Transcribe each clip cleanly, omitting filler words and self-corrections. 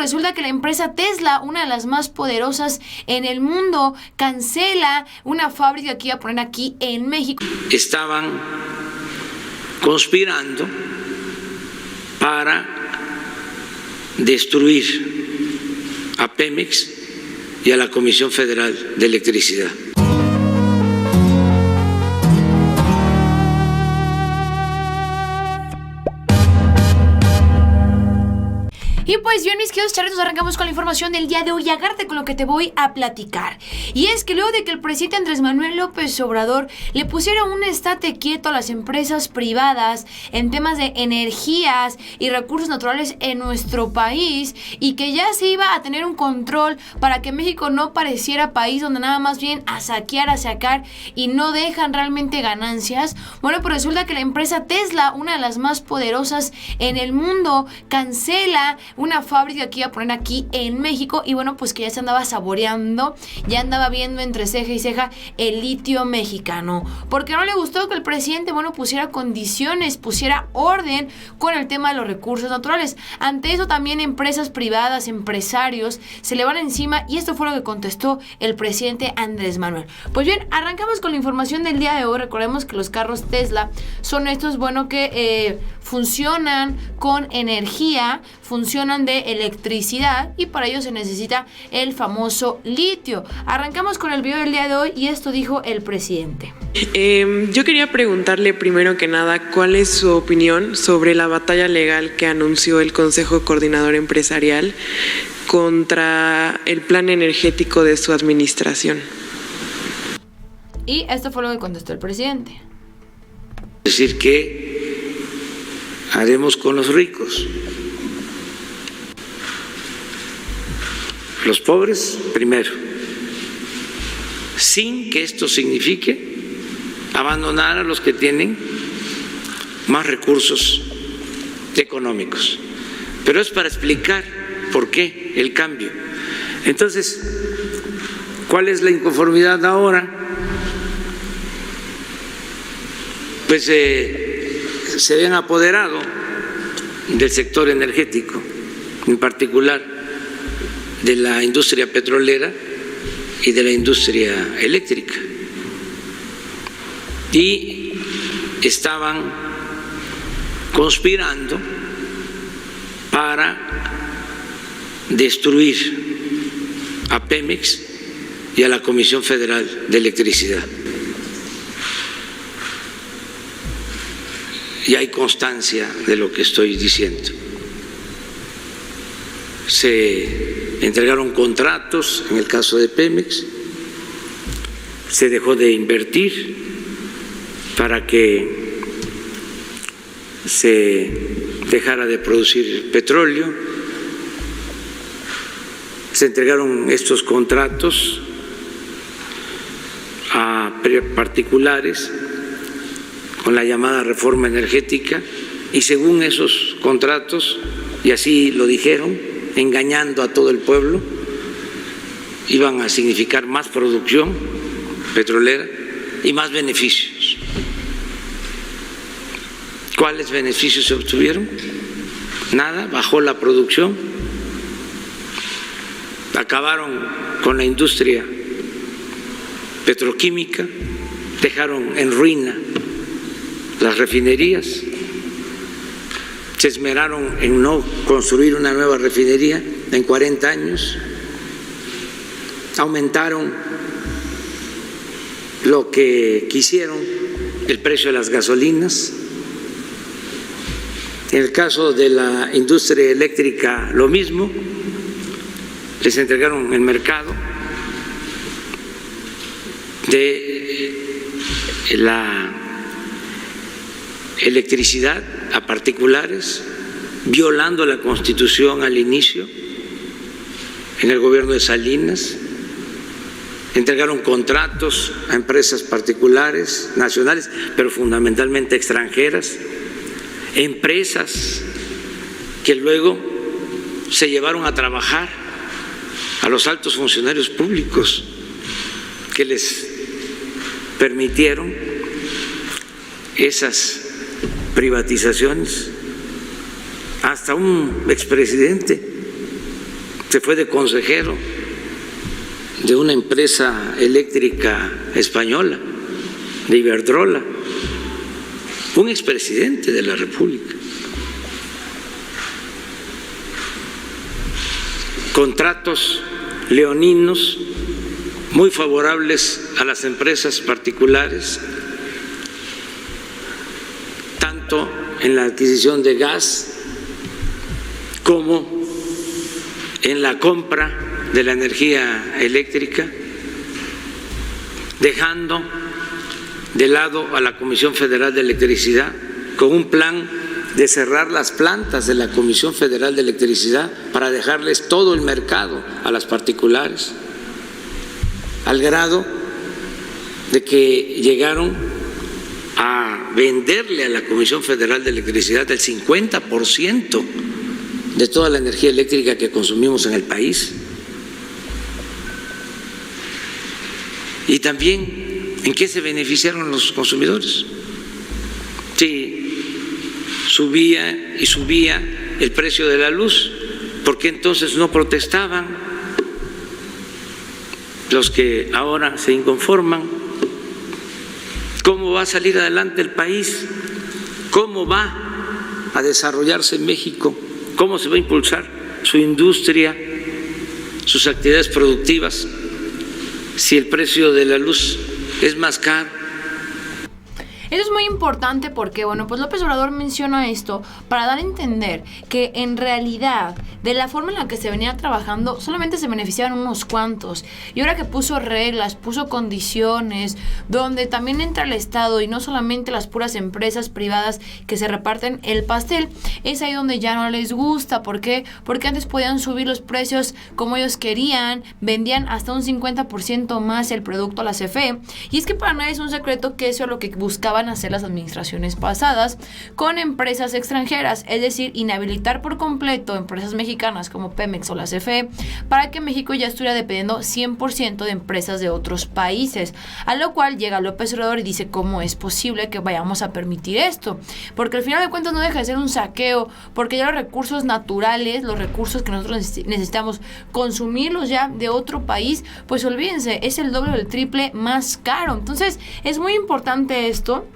resulta que la empresa Tesla, una de las más poderosas en el mundo, cancela una fábrica que iba a poner aquí en México. Estaban conspirando para destruir a Pemex y a la Comisión Federal de Electricidad. Y pues bien, mis queridos charretos, arrancamos con la información del día de hoy. Agárrate con lo que te voy a platicar. Y es que luego de que el presidente Andrés Manuel López Obrador le pusiera un estate quieto a las empresas privadas en temas de energías y recursos naturales en nuestro país, y que ya se iba a tener un control para que México no pareciera país donde nada más vienen a saquear, a sacar y no dejan realmente ganancias, bueno, pues resulta que la empresa Tesla, una de las más poderosas en el mundo, cancela una fábrica que iba a poner aquí en México, y bueno, pues que ya se andaba saboreando, ya andaba viendo entre ceja y ceja el litio mexicano, porque no le gustó que el presidente, bueno, pusiera condiciones, pusiera orden con el tema de los recursos naturales. Ante eso también empresas privadas, empresarios se le van encima, y esto fue lo que contestó el presidente Andrés Manuel. Pues bien, arrancamos con la información del día de hoy. Recordemos que los carros Tesla son estos, bueno, que funcionan con energía, funcionan de electricidad, y para ello se necesita el famoso litio. Arrancamos con el video del día de hoy, y esto dijo el presidente. Yo quería preguntarle primero que nada cuál es su opinión sobre la batalla legal que anunció el Consejo Coordinador Empresarial contra el plan energético de su administración. Y esto fue lo que contestó el presidente. Es decir, ¿qué haremos con los ricos? Los pobres primero, sin que esto signifique abandonar a los que tienen más recursos económicos. Pero es para explicar por qué el cambio. Entonces, ¿cuál es la inconformidad ahora? Pues se habían apoderado del sector energético, en particular de la industria petrolera y de la industria eléctrica, y estaban conspirando para destruir a Pemex y a la Comisión Federal de Electricidad. Y hay constancia de lo que estoy diciendo. Se entregaron contratos en el caso de Pemex, se dejó de invertir para que se dejara de producir petróleo, se entregaron estos contratos a particulares con la llamada reforma energética, y según esos contratos, y así lo dijeron, engañando a todo el pueblo, iban a significar más producción petrolera y más beneficios. ¿Cuáles beneficios se obtuvieron? Nada, bajó la producción, acabaron con la industria petroquímica, dejaron en ruina las refinerías, se esmeraron en no construir una nueva refinería en 40 años, aumentaron lo que quisieron, el precio de las gasolinas. En el caso de la industria eléctrica, lo mismo, les entregaron el mercado de la electricidad a particulares, violando la Constitución al inicio, en el gobierno de Salinas. Entregaron contratos a empresas particulares, nacionales, pero fundamentalmente extranjeras, empresas que luego se llevaron a trabajar a los altos funcionarios públicos, que les permitieron esas privatizaciones. Hasta un expresidente se fue de consejero de una empresa eléctrica española, de Iberdrola, un expresidente de la República. Contratos leoninos muy favorables a las empresas particulares, tanto en la adquisición de gas como en la compra de la energía eléctrica, dejando de lado a la Comisión Federal de Electricidad con un plan de cerrar las plantas de la Comisión Federal de Electricidad para dejarles todo el mercado a las particulares, al grado de que llegaron a venderle a la Comisión Federal de Electricidad el 50% de toda la energía eléctrica que consumimos en el país. Y también, ¿en qué se beneficiaron los consumidores? Sí, subía y subía el precio de la luz, ¿por qué entonces no protestaban los que ahora se inconforman? ¿Cómo va a salir adelante el país? ¿Cómo va a desarrollarse México? ¿Cómo se va a impulsar su industria, sus actividades productivas, si el precio de la luz es más caro? Eso es muy importante porque, bueno, pues López Obrador menciona esto para dar a entender que en realidad, de la forma en la que se venía trabajando, solamente se beneficiaban unos cuantos. Y ahora que puso reglas, puso condiciones, donde también entra el Estado y no solamente las puras empresas privadas que se reparten el pastel, es ahí donde ya no les gusta. ¿Por qué? Porque antes podían subir los precios como ellos querían, vendían hasta un 50% más el producto a la CFE. Y es que para nadie es un secreto que eso es lo que buscaban hacer las administraciones pasadas con empresas extranjeras, es decir, inhabilitar por completo empresas mexicanas como Pemex o la CFE para que México ya estuviera dependiendo 100% de empresas de otros países, a lo cual llega López Obrador y dice cómo es posible que vayamos a permitir esto, porque al final de cuentas no deja de ser un saqueo, porque ya los recursos naturales, los recursos que nosotros necesitamos consumirlos ya de otro país, pues olvídense, es el doble o el triple más caro. Entonces es muy importante esto,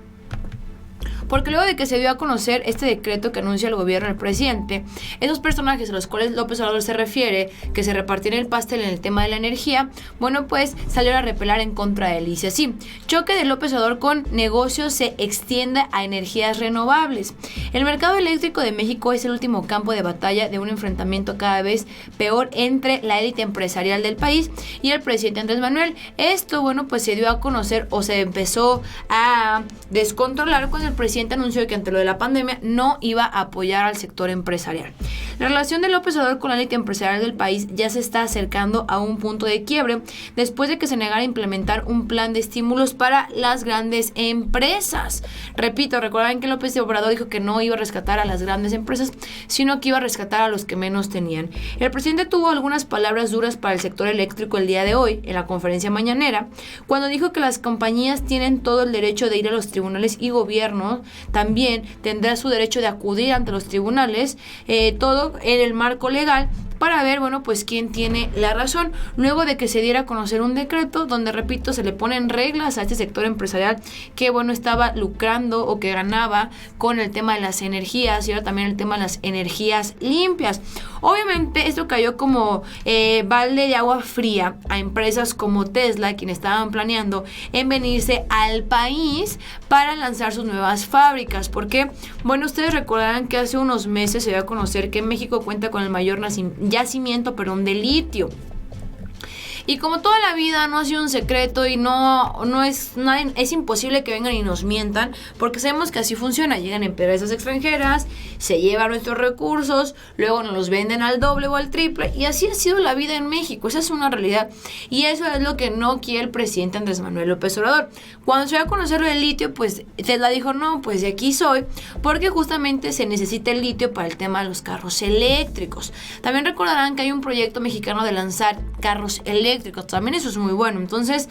porque luego de que se dio a conocer este decreto que anuncia el gobierno del presidente, esos personajes a los cuales López Obrador se refiere, que se repartían el pastel en el tema de la energía, bueno, pues salieron a repelar en contra de él. Dice así: choque de López Obrador con negocios se extiende a energías renovables. El mercado eléctrico de México es el último campo de batalla de un enfrentamiento cada vez peor entre la élite empresarial del país y el presidente Andrés Manuel. Esto, bueno, pues se dio a conocer o se empezó a descontrolar cuando el presidente anunció que ante lo de la pandemia no iba a apoyar al sector empresarial. La relación de López Obrador con la élite empresarial del país ya se está acercando a un punto de quiebre después de que se negara a implementar un plan de estímulos para las grandes empresas. Repito, recordarán que López Obrador dijo que no iba a rescatar a las grandes empresas, sino que iba a rescatar a los que menos tenían. El presidente tuvo algunas palabras duras para el sector eléctrico el día de hoy, en la conferencia mañanera, cuando dijo que las compañías tienen todo el derecho de ir a los tribunales y gobierno también tendrá su derecho de acudir ante los tribunales, todo en el marco legal, para ver, bueno, pues quién tiene la razón, luego de que se diera a conocer un decreto donde, repito, se le ponen reglas a este sector empresarial que, bueno, estaba lucrando o que ganaba con el tema de las energías y ahora también el tema de las energías limpias. Obviamente esto cayó como balde de agua fría a empresas como Tesla, quienes estaban planeando en venirse al país para lanzar sus nuevas fábricas. Porque, bueno, ustedes recordarán que hace unos meses se dio a conocer que México cuenta con el mayor yacimiento de litio. Y como toda la vida no ha sido un secreto y es imposible que vengan y nos mientan, porque sabemos que así funciona. Llegan empresas extranjeras, se llevan nuestros recursos, luego nos los venden al doble o al triple, y así ha sido la vida en México. Esa es una realidad, y eso es lo que no quiere el presidente Andrés Manuel López Obrador. Cuando se dio a conocer lo del litio, pues Tesla dijo, no, pues de aquí soy, porque justamente se necesita el litio para el tema de los carros eléctricos. También recordarán que hay un proyecto mexicano de lanzar carros eléctricos, también eso es muy bueno. Entonces,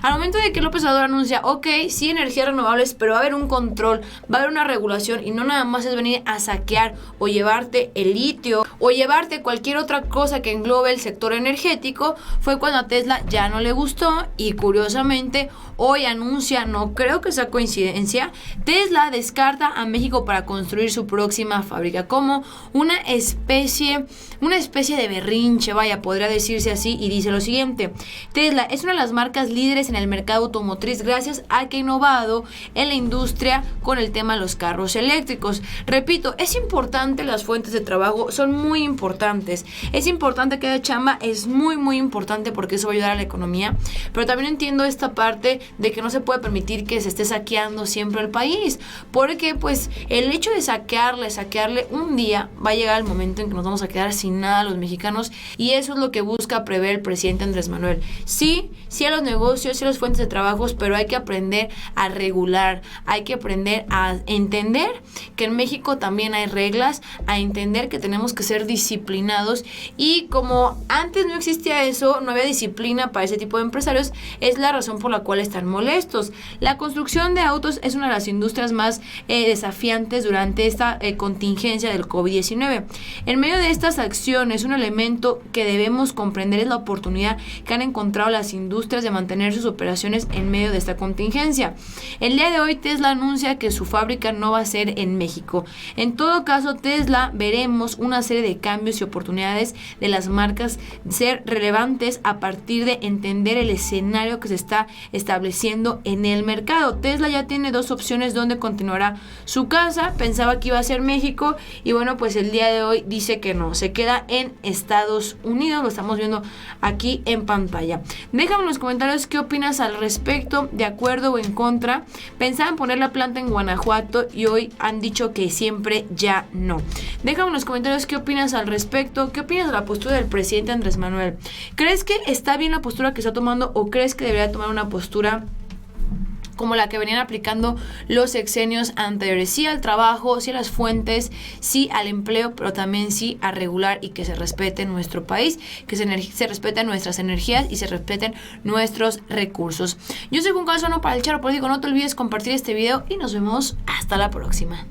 al momento de que López Obrador anuncia, ok, sí, energías renovables, pero va a haber un control, va a haber una regulación, y no nada más es venir a saquear o llevarte el litio o llevarte cualquier otra cosa que englobe el sector energético, fue cuando a Tesla ya no le gustó y curiosamente hoy anuncia, no creo que sea coincidencia, Tesla descarta a México para construir su próxima fábrica como una especie de berrinche, vaya, podría decirse así, y dice lo siguiente: Tesla es una de las marcas líderes en el mercado automotriz gracias a que ha innovado en la industria con el tema de los carros eléctricos. Repito, es importante, las fuentes de trabajo son muy importantes, es importante que haya chamba, es muy muy importante porque eso va a ayudar a la economía, pero también entiendo esta parte de que no se puede permitir que se esté saqueando siempre el país, porque pues el hecho de saquearle un día va a llegar el momento en que nos vamos a quedar sin nada los mexicanos, y eso es lo que busca prever el presidente Andrés Manuel. Sí a los negocios, sí a las fuentes de trabajos, pero hay que aprender a regular, hay que aprender a entender que en México también hay reglas, a entender que tenemos que ser disciplinados, y como antes no existía eso, no había disciplina para ese tipo de empresarios, es la razón por la cual están molestos. La construcción de autos es una de las industrias más desafiantes durante esta contingencia del COVID-19. En medio de estas acciones, un elemento que debemos comprender es la oportunidad que han encontrado las industrias de mantener sus operaciones en medio de esta contingencia. El día de hoy Tesla anuncia que su fábrica no va a ser en México. En todo caso, Tesla veremos una serie de cambios y oportunidades de las marcas ser relevantes a partir de entender el escenario que se está estableciendo en el mercado. Tesla ya tiene dos opciones donde continuará su casa. Pensaba que iba a ser México y bueno, pues el día de hoy dice que no, se queda en Estados Unidos. Lo estamos viendo aquí en pantalla. Déjame en los comentarios qué opinas al respecto, de acuerdo o en contra. Pensaban poner la planta en Guanajuato y hoy han dicho que siempre ya no. Déjame en los comentarios qué opinas al respecto, qué opinas de la postura del presidente Andrés Manuel. ¿Crees que está bien la postura que está tomando o crees que debería tomar una postura como la que venían aplicando los sexenios anteriores? Sí al trabajo, sí a las fuentes, sí al empleo, pero también sí a regular y que se respete nuestro país, que se respeten nuestras energías y se respeten nuestros recursos. Yo soy Juan Calzano para el Charo Político. No te olvides compartir este video y nos vemos hasta la próxima.